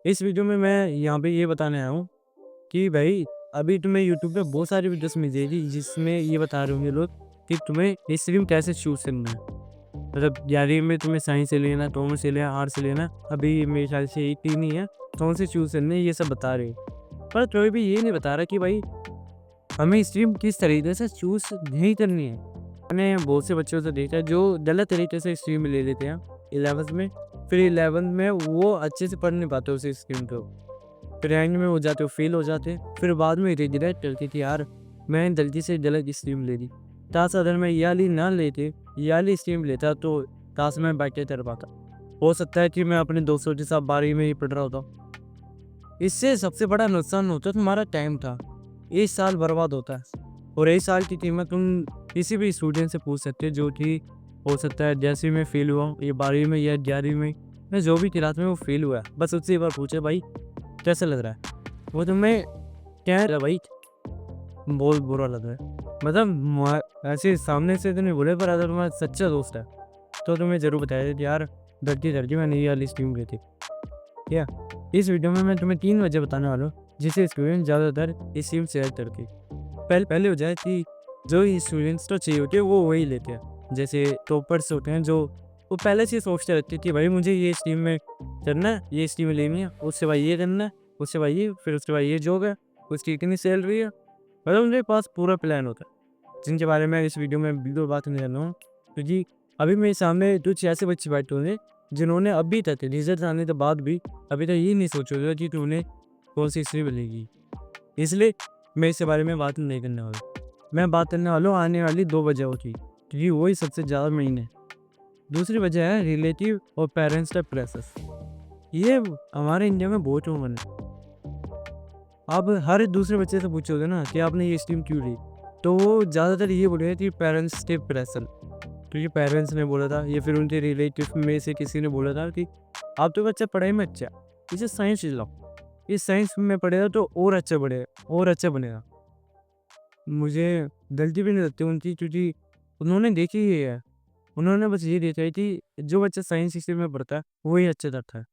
इस वीडियो में मैं यहाँ पे ये बताने आया हूँ कि भाई अभी तुम्हें यूट्यूब पे बहुत सारी वीडियोस मिल जाएगी जिसमें ये बता रहे होंगे लोग कि तुम्हें ये स्ट्रीम कैसे चूज करना है। मतलब 11वीं में तुम्हें साइंस से लेना, कॉमर्स से लेना, आर्ट्स से लेना, अभी मेरे ख्याल से ये तीन ही है, कौन से चूज करने ये सब बता रहे हैं। पर कोई भी ये नहीं बता रहा कि भाई हमें स्ट्रीम किस तरीके से चूज नहीं करनी है। मैंने बहुत से बच्चों से देखा है जो गलत तरीके से स्ट्रीम ले लेते हैं 11th में, फिर 11th में वो अच्छे से पढ़ नहीं पाते उस स्ट्रीम को, फिर एंड में हो जाते, वो फेल हो जाते, फिर बाद में रिग्रेट करते कि यार मैं गलती से गलत स्ट्रीम ले ली, काश अगर मैं ये वाली ना लेते, ये वाली स्ट्रीम लेता तो काश मैं बैठे कर पाता। हो सकता है कि मैं अपने दोस्तों के साथ 12वीं में ही पढ़ रहा होता। इससे सबसे बड़ा नुकसान होता है तुम्हारा टाइम था, एक साल बर्बाद होता है। और एक साल की कीमत तुम किसी भी स्टूडेंट से पूछ सकते हो जो कि हो सकता है जैसे मैं फेल हुआ हूँ, ये 12वीं में या 11वीं में, मैं जो भी क्लास में वो फेल हुआ है, बस उससे एक बार पूछे भाई कैसा लग रहा है, वो तुम्हें क्या है भाई बहुत बुरा लग रहा है। मतलब ऐसे सामने से तो नहीं बोले, पर अगर तुम्हारा सच्चा दोस्त है तो तुम्हें जरूर बताया कि यार धरती धरती मैंने ये वाली स्ट्रीम ली थी। क्या इस वीडियो में मैं तुम्हें 3 वजह बताने वाला हूँ जिसे स्टूडेंट ज़्यादातर इस स्ट्रीम शेयर करके पहले वजह है कि जो स्टूडेंट्स तो चाहिए होते हैं वो वही लेते हैं। जैसे टॉपर्स होते हैं जो वो पहले से सोचते रहते हैं कि भाई मुझे ये स्ट्रीम में करना है, ये स्ट्रीम में लेनी है, उससे भाई ये करना है, उससे भाई ये, फिर उसके बाद ये जॉब है, उसकी इतनी सैलरी है। मतलब उनके पास पूरा प्लान होता है जिनके बारे में इस वीडियो में बिल्कुल बात नहीं कर रहा हूँ, क्योंकि अभी मेरे सामने कुछ ऐसे बच्चे बैठे होंगे जिन्होंने अभी तक रिजल्ट आने के बाद भी अभी तक ये नहीं सोचा होगा कि उन्हें कौन सी स्ट्रीम मिलेगी। इसलिए मैं इसके बारे में बात नहीं करने वाला। मैं बात करने वाला हूँ आने वाली 2 वजहों की, क्योंकि वही सबसे ज़्यादा मेन है। दूसरी वजह है रिलेटिव और पेरेंट्स का प्रेशर। ये हमारे इंडिया में बहुत कॉमन है। आप हर दूसरे बच्चे से पूछोगे ना कि आपने ये स्ट्रीम क्यों ली, तो वो ज़्यादातर ये बोलेगा कि पेरेंट्स के प्रेशर, क्योंकि पेरेंट्स ने बोला था या फिर उनके रिलेटिव में से किसी ने बोला था कि आप तो बच्चा पढ़ाई में अच्छा है, इसे साइंस लो, इस साइंस में पढ़ेगा तो और अच्छा बढ़ेगा और अच्छा बनेगा। मुझे गलती भी नहीं लगती उनकी, क्योंकि उन्होंने देखी ही है। उन्होंने बस ये देखा है कि जो बच्चा साइंस स्ट्रीम में पढ़ता है वही अच्छा करता है।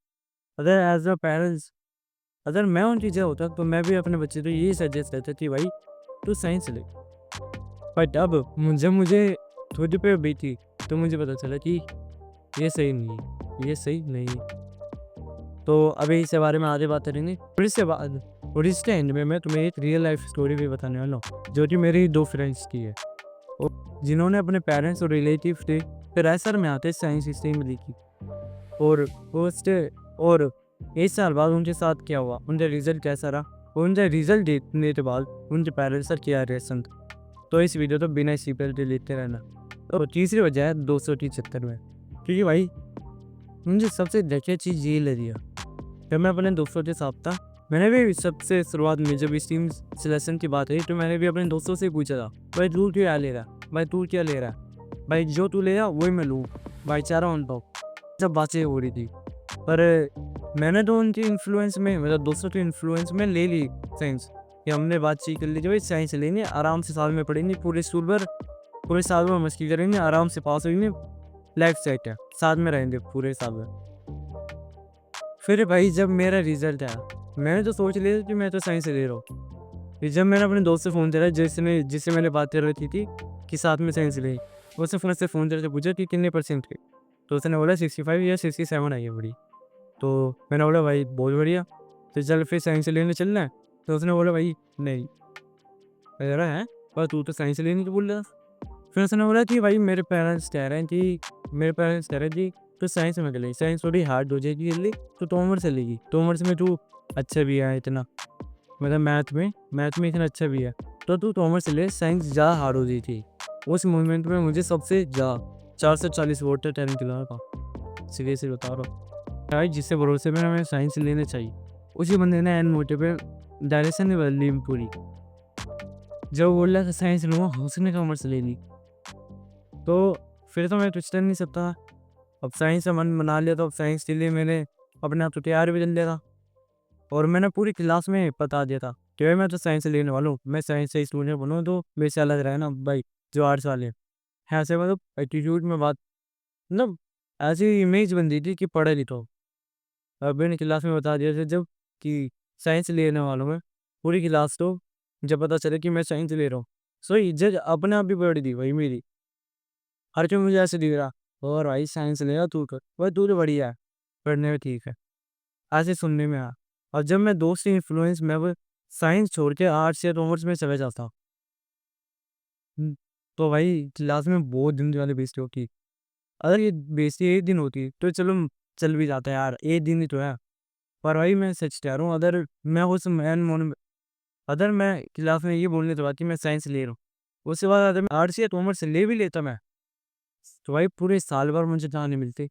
अगर एज अ पेरेंट्स, अगर मैं उन चीज़ें होता तो मैं भी अपने बच्चे को यही सजेस्ट करता कि भाई तू साइंस ले। बट अब जब मुझे थोड़ी पे बीती तो मुझे पता चला कि ये सही नहीं है, ये सही नहीं है। तो अभी इसके बारे में आगे बात करेंगे। फिर इसके बाद और इसके एंड में मैं तुम्हें एक रियल लाइफ स्टोरी भी बताने वाला हूँ जो कि मेरी 2 फ्रेंड्स की है, और जिन्होंने अपने पेरेंट्स और रिलेटिव से प्रेशर में आते साइंस स्ट्रीम ली थी। और उससे और 1 साल बाद उनके साथ क्या हुआ, उनका रिजल्ट कैसा रहा, उनका रिजल्ट देखने के बाद उनके पेरेंट्स का क्या रिएक्शन था। तो इस वीडियो तो बिना सीपीएल के लेते रहना। तो तीसरी वजह है 200 के चक्कर में, क्योंकि भाई मुझे सबसे देखिए चीज़ ये लगी है। जब मैं अपने दोस्तों के साथ था, मैंने भी सबसे शुरुआत में जब इस टीम सिलेक्शन की बात आई तो मैंने भी अपने दोस्तों से पूछा था, भाई तू क्या ले रहा, भाई तू क्या ले रहा है, भाई जो तू ले रहा वही मैं लूँ, भाईचारा उन पाओ, जब बातें हो रही थी। पर मैंने तो उनके इन्फ्लुएंस में, मतलब दोस्तों के इन्फ्लुएंस में ले ली साइंस, कि हमने बातचीत कर ली कि भाई साइंस लेंगे, आराम से साल में पढ़ेंगे, पूरे स्कूल भर पूरे साल में मस्ती करेंगे, आराम से पास होंगे, लाइफ सेट है, साथ में रहेंगे पूरे साल में। फिर भाई जब मेरा रिजल्ट आया, मैंने तो सोच लिया कि मैं तो साइंस ले रहा हूँ। फिर जब मैंने अपने दोस्त से फ़ोन करा जिससे मैंने बात कर रही थी कि साथ में साइंस ले, उसने फिर से फ़ोन करके पूछा कि कितने परसेंट थे, तो उसने बोला 65 या 67 आई है बड़ी। तो मैंने बोला भाई बहुत बढ़िया, तो चल फिर साइंस लेने चलना है। तो उसने बोला भाई नहीं। मैं कह रहा है पर तू तो साइंस लेने को बोल रहा था। फिर उसने बोला कि भाई मेरे पेरेंट्स कह रहे हैं कि तो साइंस में कर ले, साइंस थोड़ी हार्ड हो जाएगी जल्दी, तो कॉमर्स से लेगी, कॉमर्स में तू अच्छा भी है इतना, मतलब मैथ में इतना अच्छा भी है, तो तू कॉमर्स ले, साइंस ज़्यादा हार्ड हो गई थी। उस मोमेंट में मुझे सबसे ज़्यादा 440 वोट का टैलेंट दिला था, सीरियसली बता रहा हूँ भाई, जिससे भरोसे में हमें साइंस लेना चाहिए, उसी बंदे ने एन मोटे पे डायरेक्शन नहीं बदली पूरी। जब बोल रहा था साइंस लूँगा, उसने कॉमर्स ले ली, तो फिर तो मैं कुछ कर नहीं सकता। अब साइंस से मन बना लिया, तो अब साइंस के लिए मैंने अपने आप तो तैयार भी कर लिया था, और मैंने पूरी क्लास में बता दिया था कि भाई मैं तो साइंस लेने वाला हूँ, मैं साइंस से स्टूडेंट बनूँ, तो मेरे से अलग रहे ना भाई जो आर्ट्स वाले हैं। ऐसे मतलब एटीट्यूड में बात, मतलब ऐसी इमेज बन दी थी कि पढ़े लिखो, मैंने क्लास में बता दिया था जब कि साइंस लेने वालों में पूरी क्लास को जब पता चले कि मैं साइंस ले रहा हूँ, सो इज्जत अपने आप भी बढ़ दी भाई मेरी। हर कोई मुझे ऐसे दिख रहा, और भाई साइंस लेगा तू कर, भाई तू तो बढ़िया है, पढ़ने में ठीक है, ऐसे सुनने में आया। और जब मैं दोस्त से इन्फ्लुएंस मैं वो साइंस छोड़ के आर्ट्स या कॉमर्स में चला जाता, तो भाई क्लास में बहुत दिन वाली बेइज्जती होती। अगर ये बेइज्जती एक दिन होती तो चलो चल भी जाता है यार, एक दिन ही तो है। पर भाई मैं सच कह रहा हूँ, अगर मैं उस मैन मोन अगर मैं क्लास में ये बोलने के बाद कि मैं साइंस ले रहा हूँ, उसके बाद अगर मैं आर्ट्स या कॉमर्स ले भी लेता मैं, तो भाई पूरे साल भर मुझे जहाँ नहीं मिलती।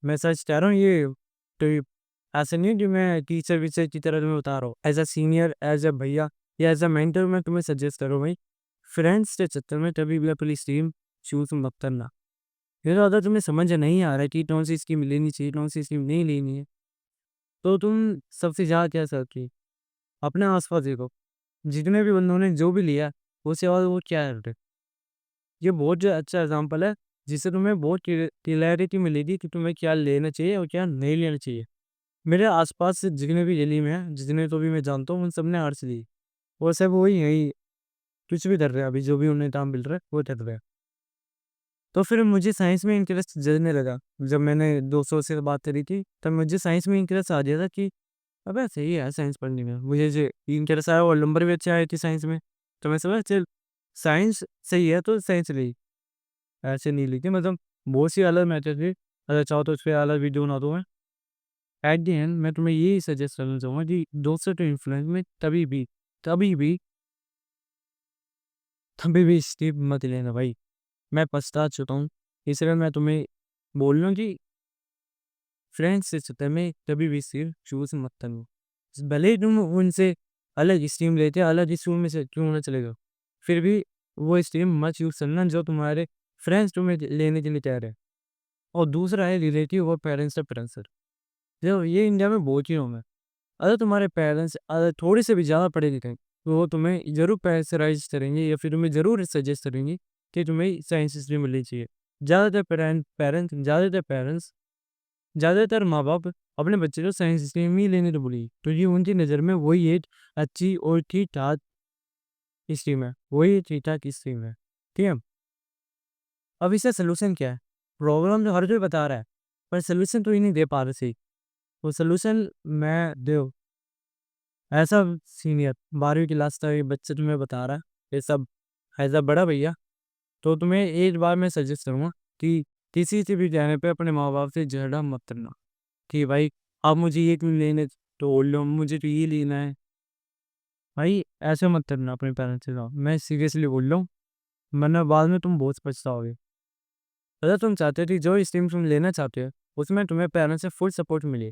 मैं सच कह रहा हूँ ये, तो ये ऐसा नहीं है कि मैं टीचर वीचर की तरह तुम्हें बता रहा हूँ, as a senior, as a भैया या एज अ मेंटर मैं तुम्हें सजेस्ट करूँ भाई, फ्रेंड्स के चक्कर में कभी भी अपनी स्ट्रीम चूज मत करना। फिर अगर तुम्हें समझ नहीं आ रहा है कि कौन सी स्कीम लेनी चाहिए, कौन सी स्कीम नहीं लेनी है, तो तुम सबसे ज़्यादा क्या सकती हो, अपने आस-पास देखो। जितने भी बंदों ने जो भी लिया, उसके बाद वो क्या कर रहे हैं। ये बहुत जो अच्छा एग्ज़ाम्पल है, जिससे तुम्हें बहुत क्लैरिटी मिलेगी कि तुम्हें क्या लेना चाहिए और क्या नहीं लेना चाहिए। मेरे आस-पास से जितने भी दिल्ली में हैं, जितने तो भी मैं जानता हूँ, उन सब ने आर्ट्स ली। वो सब वही यही कुछ भी कर रहे हैं अभी, जो भी उन्हें काम मिल रहा है, वो कर रहे हैं। तो फिर मुझे साइंस में इंटरेस्ट जगने लगा। जब मैंने दोस्तों से बात करी थी, तब मुझे साइंस में इंटरेस्ट आ गया था कि अबे सही है साइंस पढ़ने में। मुझे जो इंटरेस्ट आया और नंबर भी अच्छे आए थे साइंस में। तो मैं समझा चल साइंस सही है तो साइंस ले। ऐसे नहीं ली थी, मतलब बहुत सी अलग मैटर थे। अगर चाहो तो उसपे अलग वीडियो बना दूँ मैं। एट द एंड मैं तुम्हें यही सजेस्ट करना चाहूँगा कि दोस्तों के इन्फ्लुएंस में कभी भी, कभी भी स्टेप मत लेना भाई। मैं पछता चुका हूँ। इसलिए मैं तुम्हें बोल रहा हूँ कि फ्रेंड्स के चक्कर में कभी भी सिर्फ चूज़ मत करना। भले ही तुम उनसे अलग स्ट्रीम लेते हो, अलग स्कूल में से क्यों ना चले जाओ, फिर भी वो स्ट्रीम मत चूज़ करना जो तुम्हारे फ्रेंड्स तुम्हें लेने के लिए तैयार है। और दूसरा है रिलेटिव और पेरेंट्स का प्रेशर। देखो ये इंडिया में बहुत चीज़ों में, अगर तुम्हारे पेरेंट्स अगर थोड़े से भी ज़्यादा पढ़े लिखे हैं, तो वो तुम्हें ज़रूर प्रेशराइज़ करेंगे या फिर तुम्हें ज़रूर सजेस्ट करेंगे कि तुम्हें साइंस स्ट्रीम लेनी चाहिए। ज़्यादातर पेरेंट्स ज़्यादातर माँ-बाप अपने बच्चे को साइंस स्ट्रीम ही लेने को बोलेंगे, क्योंकि उनकी नज़र में वही एक अच्छी और ठीक-ठाक स्ट्रीम है, वही ठीक-ठाक स्ट्रीम है, ठीक है? अब इसका सॉल्यूशन क्या है? प्रॉब्लम तो हर कोई बता रहा है, पर सॉल्यूशन तो ये नहीं दे पा रहे सही। तो सॉल्यूशन मैं दो ऐसा सीनियर 12वीं क्लास का ये बच्चा तुम्हें बता रहा है, ये सब एज़ अ बड़ा भैया, तो तुम्हें एक बार मैं सजेस्ट करूँगा कि किसी से भी जाने पे अपने माँ-बाप से झगड़ा मत करना, कि भाई आप मुझे ये क्यों लेने तो बोल लो, मुझे तो ये लेना है। भाई ऐसे मत करना अपने पेरेंट्स के साथ, मैं सीरियसली बोल रहा हूँ, वरना बाद में तुम बहुत पछताओगे। अगर तुम चाहते हो कि जो स्ट्रीम तुम लेना चाहते हो, उसमें तुम्हें पेरेंट्स से फुल सपोर्ट मिले,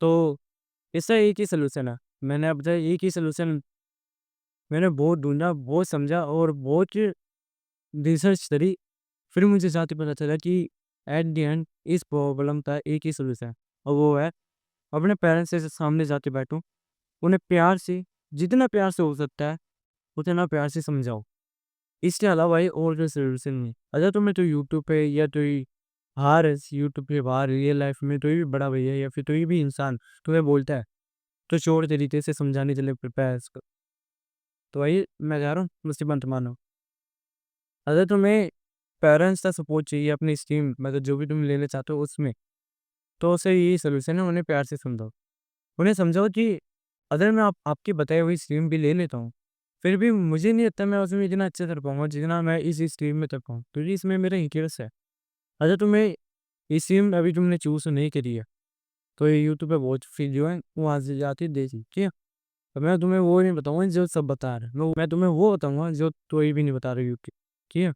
तो इसका एक ही सॉल्यूशन है। मैंने अब तक एक ही सॉल्यूशन मैंने बहुत ढूँढा, बहुत समझा और बहुत रिसर्च करी, फिर मुझे साथ ही पता चला कि एट द एंड इस प्रॉब्लम का एक ही सॉल्यूशन है, और वो है अपने पेरेंट्स के सामने जाके बैठो, उन्हें प्यार से, जितना प्यार से हो सकता है, उतना प्यार से समझाओ। इसके अलावा भाई और कोई सॉल्यूशन नहीं। अगर तुम्हें तो यूट्यूब पे या कोई बाहर यूट्यूब के बाहर रियल लाइफ में कोई भी बड़ा भैया या फिर कोई भी इंसान तुम्हें बोलता है, तो श्योर तरीके से समझाने के लिए प्रिपेयर करो। तो वही मैं कह रहा हूँ, मुझसे मत मानो। अगर तुम्हें पेरेंट्स का सपोर्ट चाहिए अपनी स्ट्रीम मतलब जो भी तुम लेना चाहते हो उसमें, तो उसे यही सॉल्यूशन है, उन्हें प्यार से समझाओ। उन्हें समझाओ कि अगर मैं आपकी बताई हुई स्ट्रीम भी ले लेता हूँ, फिर भी मुझे नहीं लगता मैं उसमें इतना अच्छा कर पाऊँगा जितना मैं इस स्ट्रीम में कर पाऊँ, क्योंकि इसमें मेरा इंटरेस्ट है। अगर तुम्हें ये स्ट्रीम अभी तुमने चूज़ नहीं करी है, तो ये यूट्यूब पे बहुत वीडियो है, वहाँ से जाके देखिए, ठीक है? तो मैं तुम्हें वो नहीं बताऊँगा जो सब बता रहे हैं, मैं तुम्हें वो बताऊँगा जो कोई भी नहीं बता रहा यूट्यूब, ठीक है?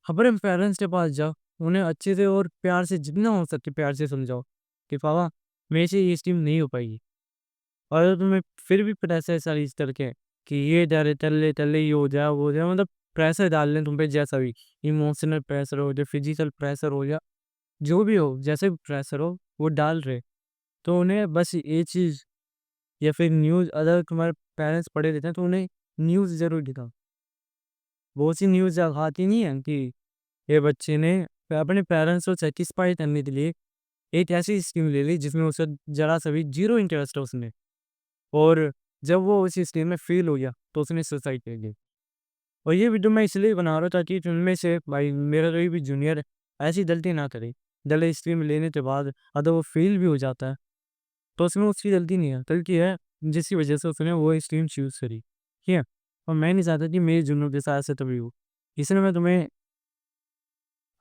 अपने पेरेंट्स के पास जाओ, उन्हें अच्छे से और प्यार से जितना हो सके प्यार से समझाओ कि पापा मेरे से ये स्ट्रीम नहीं हो पाएगी। और अगर तुम्हें फिर भी प्रेशर ऐसा इस करके कि ये चल ले ये हो जाए वो हो जाए, मतलब प्रेशर डाल लें तुम पे जैसा भी, इमोशनल प्रेशर हो या फिजिकल प्रेशर हो या जो भी हो, जैसे भी प्रेशर हो वो डाल रहे, तो उन्हें बस ये चीज़ या फिर न्यूज़, अगर तुम्हारे पेरेंट्स पढ़े रहते हैं तो उन्हें न्यूज़ ज़रूर दिखाओ। बहुत सी न्यूज़ आती नहीं है कि ये बच्चे ने अपने पेरेंट्स को सैटिस्फाई करने के लिए एक ऐसी स्ट्रीम ले ली जिसमें उसे ज़रा सा भी ज़ीरो इंटरेस्ट है उसमें, और जब वो उस स्ट्रीम में फ़ेल हो गया तो उसने सुसाइड कर लिया। और ये वीडियो मैं इसलिए बना रहा हूँ ताकि तुम से भाई मेरा कोई भी जूनियर है, ऐसी गलती ना करे। गलत स्ट्रीम लेने के बाद अगर वो फ़ेल भी हो जाता है तो उसमें उसकी गलती नहीं है, गलती है जिसकी वजह से उसने वो स्ट्रीम चूज़ करी, ठीक है? और मैं नहीं चाहता कि मेरे जूनियर के साथ ऐसा कभी हो। इसलिए मैं तुम्हें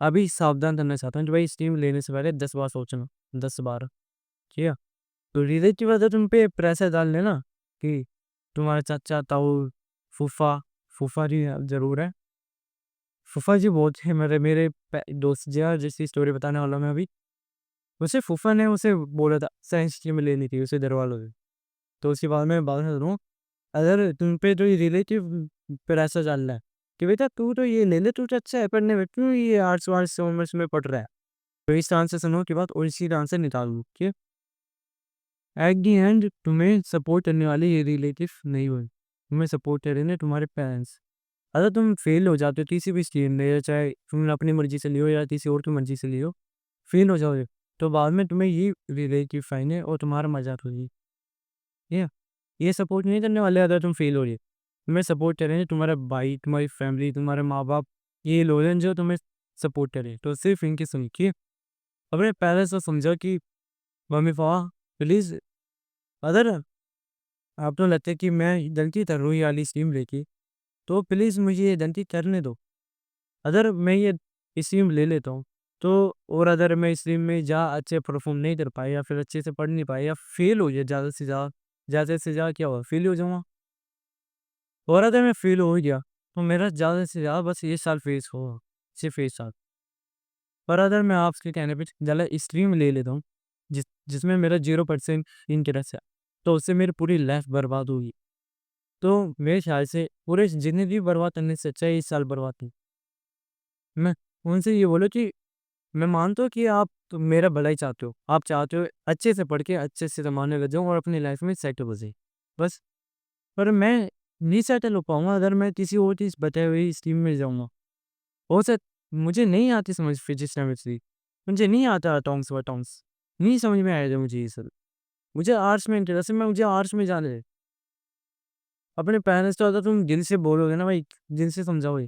अभी सावधान करना चाहता हूँ कि भाई स्ट्रीम लेने से पहले 10 बार सोचना, 10 बार, ठीक है? तो रिलेटिव अगर तुम पे प्रेशर डाल देना कि तुम्हारे चाचा, ताऊ, फूफा, फूफा जी ज़रूर है। फूफा जी बहुत थे मेरे दोस्त जी हैं, जिसकी स्टोरी बताने वाला हूँ मैं अभी। वैसे फूफा ने उसे बोला था साइंस स्ट्रीम लेनी थी उसे घरवालों ने। तो उसके बाद मैं बात करूँ, अगर तुम पे जो रिलेटिव प्रेशर डाल रहा है कि बेटा तू तो ये ले ले, तू तो अच्छा है पढ़ने में, क्यों ये आर्ट्स वार्ट्स कॉमर्स में पढ़ रहा है? तो इस आंसर सुनो के बाद और इसी आंसर निकाल लो, ठीक है? एट दी एंड तुम्हें सपोर्ट करने वाले ये रिलेटिव नहीं हुए, तुम्हें सपोर्ट करेंगे तुम्हारे पेरेंट्स। अगर तुम फेल हो जाते हो किसी भी स्ट्रीम में, या चाहे तुम अपनी मर्जी से लियो या किसी और की मर्जी से लियो, फेल हो जाओगे तो बाद में तुम्हें ये रिलेटिव आएंगे और तुम्हारा मजाक होगी, ठीक है? ये सपोर्ट नहीं करने वाले अगर तुम फेल हो रही, तुम्हें सपोर्ट करेंगे तुम्हारा भाई, तुम्हारी फैमिली, तुम्हारे माँ बाप, ये लोग हैं जो तुम्हें सपोर्ट करें। तो सिर्फ इनकी सुनिए, अपने पेरेंट्स को समझो कि मम्मी पापा प्लीज़, अगर आपको लगता है कि मैं गलती कर रहा हूँ ये वाली स्ट्रीम लेके, तो प्लीज़ मुझे ये गलती करने दो। अगर मैं ये स्ट्रीम ले लेता हूँ तो, और अगर मैं इस स्ट्रीम में जा अच्छे परफॉर्म नहीं कर पाया या फिर अच्छे से पढ़ नहीं पाया या फेल हो गया, ज़्यादा से ज़्यादा क्या हुआ, फेल ही हो जाऊँगा। और अगर मैं फेल हो गया तो मेरा ज़्यादा से ज़्यादा बस ये साल फेस होगा, सिर्फ 1 साल। पर अगर मैं आपके कहने पे ज़्यादा स्ट्रीम ले लेता हूँ जिसमें मेरा 0% इंटरेस्ट है, तो उससे मेरी पूरी लाइफ बर्बाद होगी। तो मेरे ख्याल से पूरे ज़िंदगी बर्बाद करने से अच्छा है 1 साल बर्बाद की। मैं उनसे ये बोलूँ कि मैं मानता हूँ कि आप तो मेरा भला ही चाहते हो। आप चाहते हो अच्छे से पढ़ के अच्छे से कमाने लग जाऊँ और अपनी लाइफ़ में सेटल हो जाए, बस। पर मैं नहीं सेटल हो पाऊँगा अगर मैं किसी और चीज़ बताई हुई स्ट्रीम में जाऊँगा। हो सक मुझे नहीं आती समझ फिज़िक्स, केमिस्ट्री, मुझे नहीं आता अटॉम्स वटॉम्स, नहीं समझ में आएगा मुझे ये सब। मुझे आर्ट्स में इंटरेस्ट है, मैं मुझे आर्ट्स में जाने दे। अपने पेरेंट्स को अगर तुम दिल से बोलोगे ना भाई, दिल से समझाओगे,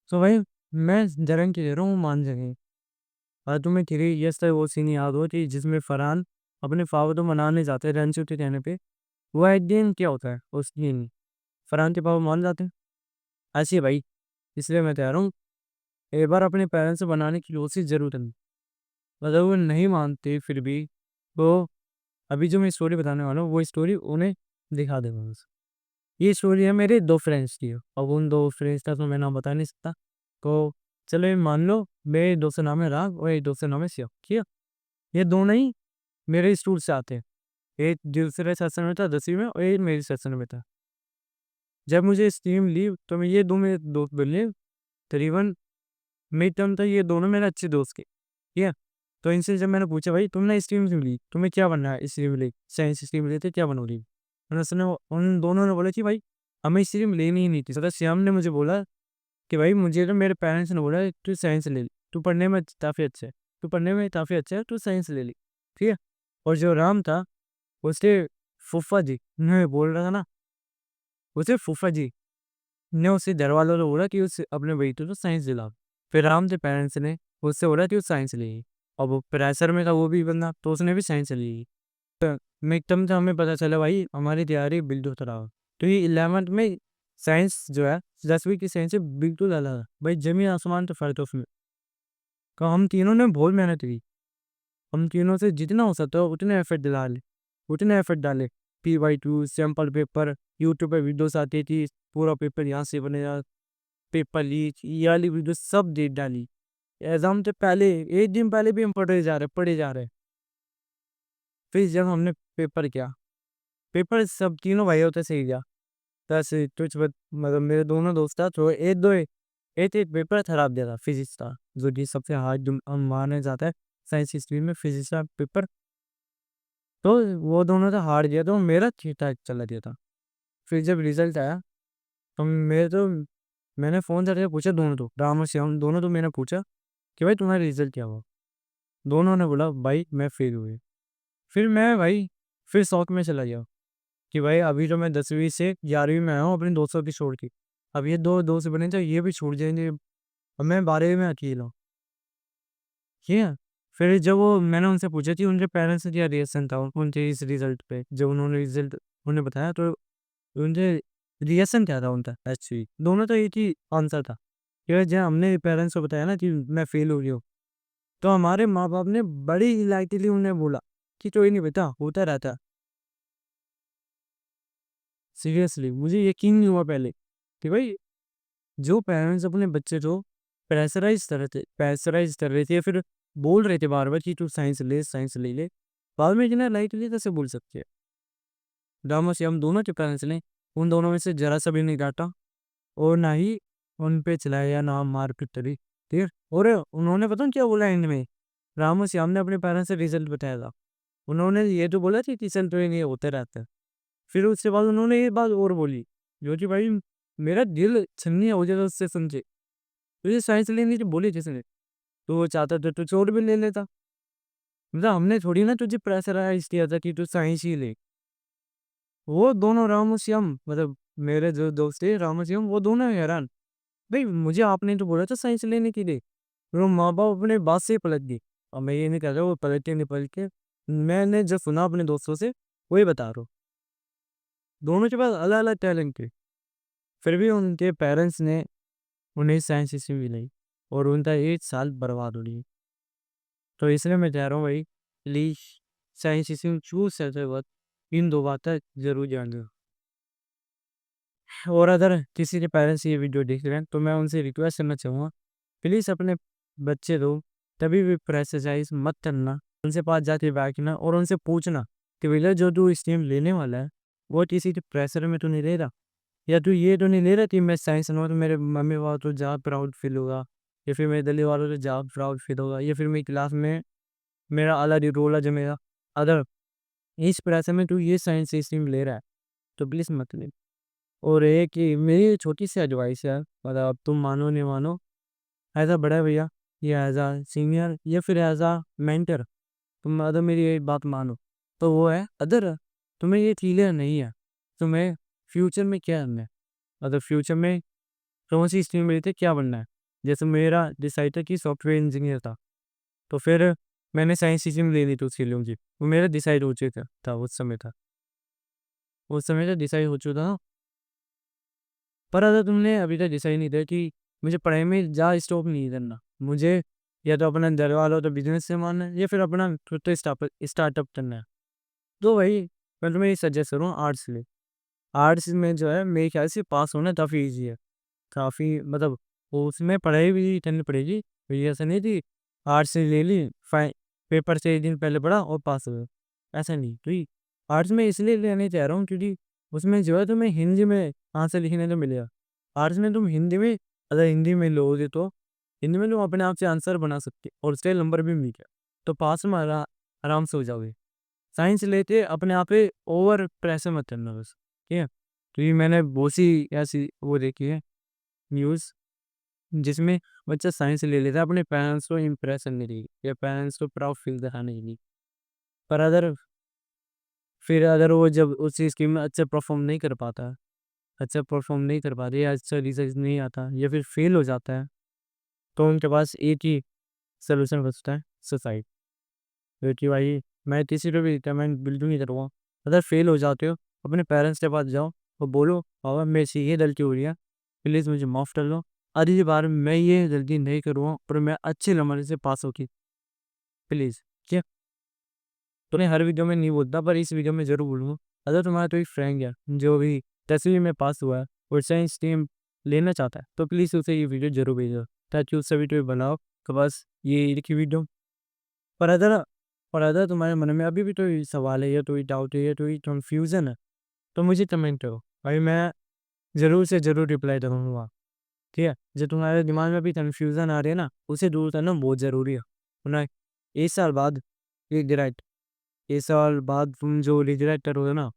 तो भाई मैं गारंटी दे रहा हूँ मान जाएँगे। और तुम्हें थ्री इयर्स तक वो सीन याद हो कि जिसमें फरहान अपने फादर को मनाने जाते हैं रन के कहने पे, वो एट द एंड क्या होता है उस दिन फरहान के पापा मान जाते हैं। ऐसे ही भाई, इसलिए मैं कह रहा हूँ एक बार अपने पेरेंट्स से बनाने की कोशिश ज़रूर करनी। अगर वो नहीं मानते फिर भी, तो अभी जो मैं स्टोरी बताने वाला हूँ वो स्टोरी उन्हें दिखा देगा बस। ये स्टोरी है मेरे 2 फ्रेंड्स की। अब उन 2 फ्रेंड्स का तो मैं नाम बता नहीं सकता। तो चलो ये मान लो मेरे दोस्त का नाम है राग और एक दोस्त का नाम है शिव, ठीक है? ये दोनों ही मेरे स्कूल से आते हैं। एक दूसरे सेक्शन में था 10वीं में और एक मेरे सेक्शन में था। जब मुझे स्ट्रीम ली तो मैं ये 2 मेरे दोस्त बने, करीबन मिड टर्म तक ये दोनों मेरे अच्छे दोस्त थे, ठीक है? तो इनसे जब मैंने पूछा भाई तुमने स्ट्रीम क्यों ली? तुम्हें क्या बनना है स्ट्रीम ले? साइंस स्ट्रीम लेते क्या बनोगी? उसने उन दोनों ने बोला कि भाई हमें स्ट्रीम लेनी ही नहीं थी। सदा श्याम ने मुझे बोला कि भाई मुझे तो मेरे पेरेंट्स ने बोला तू साइंस ले ले, तू पढ़ने में काफ़ी अच्छा है, तू पढ़ने में काफ़ी अच्छा है, तू साइंस ले ले, ठीक है? और जो राम था उसके फूफा जी ने बोल रहा था ना, उसे फूफा जी ने उसके घरवालों ने बोला कि उस अपने बेटे को साइंस दिला। फिर राम के पेरेंट्स ने उससे बोला कि वो साइंस लेगी। और वो प्रेशर में था वो भी बंदा, तो उसने भी साइंस ली। तो मिड टर्म से हमें पता चला भाई हमारी तैयारी बिल्कुल खराब है। तो ये 11th में साइंस जो है 10वीं की साइंस से बिल्कुल अलग है। भाई ज़मीन आसमान का फ़र्क है उसमें। तो हम तीनों ने बहुत मेहनत की। हम तीनों से जितना हो सकता है उतने एफर्ट डाले। PY2 सैंपल पेपर, यूट्यूब पे वीडियोस आती थी, पूरा पेपर यहाँ से बनेगा, पेपर लीक, ये वाली वीडियो सब देख डाली। एग्ज़ाम से पहले 1 दिन पहले भी हम पढ़े जा रहे हैं। फिर जब हमने पेपर किया, पेपर सब तीनों भाइयों से सही गया। बस कुछ मतलब मेरे दोनों दोस्त था तो एक पेपर खराब गया था फिज़िक्स का, जो कि सबसे हार्ड जो माना जाता है साइंस हिस्ट्री में फिज़िक्स का पेपर। तो वो दोनों तो हार गया तो मेरा ठीक-ठाक चला गया था। फिर जब रिज़ल्ट आया तो मैंने फ़ोन करके पूछा दोनों तो, राम और श्याम दोनों तो मैंने पूछा कि भाई तुम्हारा रिज़ल्ट क्या हुआ? दोनों ने बोला भाई मैं फेल हुए। फिर मैं भाई फिर शौक में चला गया कि भाई अभी तो मैं 10वीं से 11वीं में आया हूँ अपने दोस्तों की छोड़ के। अब ये 2 दोस्त बने थे ये भी छूट जाएँगे। अब मैं 12वीं में अकेला हूँ। ठीक है? फिर जब वो मैंने उनसे पूछा कि उनके पेरेंट्स का क्या रिएक्शन था उनके इस रिज़ल्ट पे? जब उन्होंने रिज़ल्ट उन्हें बताया तो उनके रिएक्शन क्या था उनका एक्चुअली? दोनों तो एक ही आंसर था कि जब हमने पेरेंट्स को बताया ना कि मैं फेल हो गया हूँ, तो हमारे माँ-बाप ने बड़ी लाइटली उन्हें बोला कि कोई नहीं बेटा होता रहता है। सीरियसली मुझे यकीन नहीं हुआ पहले कि भाई जो पेरेंट्स अपने बच्चे को प्रेशराइज़ कर रहे थे या फिर बोल रहे थे बार-बार कि तू साइंस ले ले। बाद में इतना लाइटली कैसे बोल सकते हैं? दामोस हम दोनों के पेरेंट्स ने उन दोनों में से ज़रा-सा भी नहीं डाँटा और ना ही उन पे चिल्लाया या ना मार-पीट करी, ठीक है? और उन्होंने पता है क्या बोला एंड में? रामू श्याम ने अपने पेरेंट्स से रिज़ल्ट बताया था। उन्होंने ये तो बोला कि ट्यूशन तो ये होते रहता है। फिर उसके बाद उन्होंने एक बात और बोली, जो कि भाई मेरा दिल छन्नी हो गया था उससे सुन के। तुझे साइंस लेनी थी बोली किसने? तू वो चाहता तो तू छोड़ भी ले लेता। मतलब हमने थोड़ी ना तुझे प्रेशराइज़ किया था कि तू साइंस ही ले। वो दोनों रामू श्याम मतलब मेरे जो दोस्त थे रामू श्याम वो दोनों हैरान। भई मुझे आपने तो बोला था साइंस लेने के लिए। फिर वो माँ-बाप अपने बात से ही पलट गए। और मैं ये नहीं कह रहा वो पलटे नहीं पलटे। मैंने जो सुना अपने दोस्तों से वही बता रहा हूँ। दोनों के पास अलग-अलग टैलेंट थे। फिर भी उनके पेरेंट्स ने उन्हें साइंस स्ट्रीम दिलाई और उनका 1 साल बर्बाद हो गया। तो इसलिए मैं कह रहा हूँ भाई प्लीज़ साइंस स्ट्रीम चूज़ करते वक़्त इन 2 बातें ज़रूर ध्यान दो। और अगर किसी के पेरेंट्स ये वीडियो देख रहे हैं तो मैं उनसे रिक्वेस्ट करना चाहूँगा प्लीज़ अपने बच्चे को कभी भी प्रेशराइज़ मत करना। उनसे पास जाके बैठना और उनसे पूछना कि भैया जो तू स्ट्रीम लेने वाला है वो किसी के प्रेशर में तो नहीं ले रहा? या तू ये तो नहीं ले रहा कि मैं साइंस लूँगा तो मेरे मम्मी-पापा को ज़्यादा प्राउड फ़ील होगा या फिर मेरे गली वालों को ज़्यादा प्राउड फ़ील होगा या फिर मेरी क्लास में मेरा अलग ही रोल है जो मेरा अदर इस प्रेशर में तू ये साइंस स्ट्रीम ले रहा है, तो प्लीज़ मत ले। और एक कि मेरी छोटी-सी एडवाइस है मतलब अब तुम मानो नहीं मानो एज़ अ बड़ा भैया या एज़ अ सीनियर या फिर एज़ अ मेंटर तुम अगर मेरी एक बात मानो, तो वो है अगर तुम्हें ये क्लियर नहीं है, तुम्हें फ्यूचर में क्या करना है? अगर फ्यूचर में कौन-सी स्ट्रीम में लेते क्या बनना है? जैसे मेरा डिसाइड था कि सॉफ्टवेयर इंजीनियर था, तो फिर मैंने साइंस स्ट्रीम ले ली थी उसके लिए मुझे। वो मेरा डिसाइड हो चुका था उस समय तो डिसाइड हो चुका था। पर अगर तुमने अभी तक डिसाइड नहीं किया कि मुझे पढ़ाई में ज़्यादा स्टॉप नहीं करना, मुझे या तो अपना घर वालों तो बिज़नेस से मानना है या फिर अपना खुद का स्टार्टअप करना है। तो वही मैं तुम्हें ये सजेस्ट करूँगा आर्ट्स ले। आर्ट्स में जो है मेरे ख्याल से पास होना काफ़ी ईज़ी है। काफ़ी मतलब उसमें पढ़ाई भी करनी पड़ेगी। तो ये ऐसा नहीं कि आर्ट्स ले ली पेपर से 1 दिन पहले पढ़ा और पास हो गए, ऐसा नहीं। तो ये आर्ट्स में इसलिए लेने चाह रहा हूँ क्योंकि उसमें जो है तुम्हें हिंदी में आंसर लिखने को मिलेगा। आर्ट्स में तुम हिंदी में अगर हिंदी में लोगे तो हिंदी में तुम अपने आप से आंसर बना सकते हो और उसके नंबर भी मिल गया, तो पास में आराम से हो जाओगे। साइंस लेते अपने आप पे ओवर प्रेशर मत करना बस, ठीक है? तो ये मैंने बहुत सी ऐसी वो देखी है न्यूज़ जिसमें बच्चा साइंस ले लेता है अपने पेरेंट्स को इम्प्रेस करने के लिए या पेरेंट्स को प्राउड फील दिखाने के लिए। पर फिर अगर वो जब उस चीज़ में अच्छा परफ़ॉर्म नहीं कर पाता है, अच्छा परफ़ॉर्म नहीं कर पाते या अच्छा रिज़ल्ट नहीं आता या फिर फेल हो जाता है, तो उनके पास एक ही सॉल्यूशन बचता है सुसाइड। क्योंकि भाई मैं किसी को भी रिकमेंड बिल्कुल नहीं करूँगा। अगर फेल हो जाते हो अपने पेरेंट्स के पास जाओ और बोलो पापा मेरे से ये गलती हो रही है, प्लीज़ मुझे माफ़ कर दो। अगली बार मैं ये गलती नहीं करूँगा और मैं अच्छे नंबर से पास होके प्लीज़, ठीक है? तो मैं हर वीडियो में नहीं बोलता पर इस वीडियो में ज़रूर बोलूँगा। अगर तुम्हारा कोई फ्रेंड है जो भी 10वीं में पास हुआ है और साइंस स्ट्रीम लेना चाहता है, तो प्लीज़ उसे ये वीडियो ज़रूर भेजना ताकि उससे वीडियो बनाओ तो बस ये एक ही वीडियो पर अगर तुम्हारे मन में अभी भी कोई सवाल है या कोई डाउट है या कोई कन्फ्यूज़न है, तो मुझे कमेंट करो। भाई मैं ज़रूर से ज़रूर रिप्लाई करूँगा, ठीक है? जो तुम्हारे दिमाग में अभी कन्फ्यूज़न आ रही है ना, उसे दूर करना बहुत ज़रूरी है। वरना 1 साल बाद रिग्रेट 1 साल बाद तुम जो रिग्रेट करोगे ना,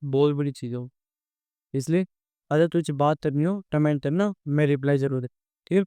बहुत बड़ी चीज़ हो। इसलिए अगर तुझे बात करनी हो, कमेंट करना, मैं रिप्लाई ज़रूर ठीक है?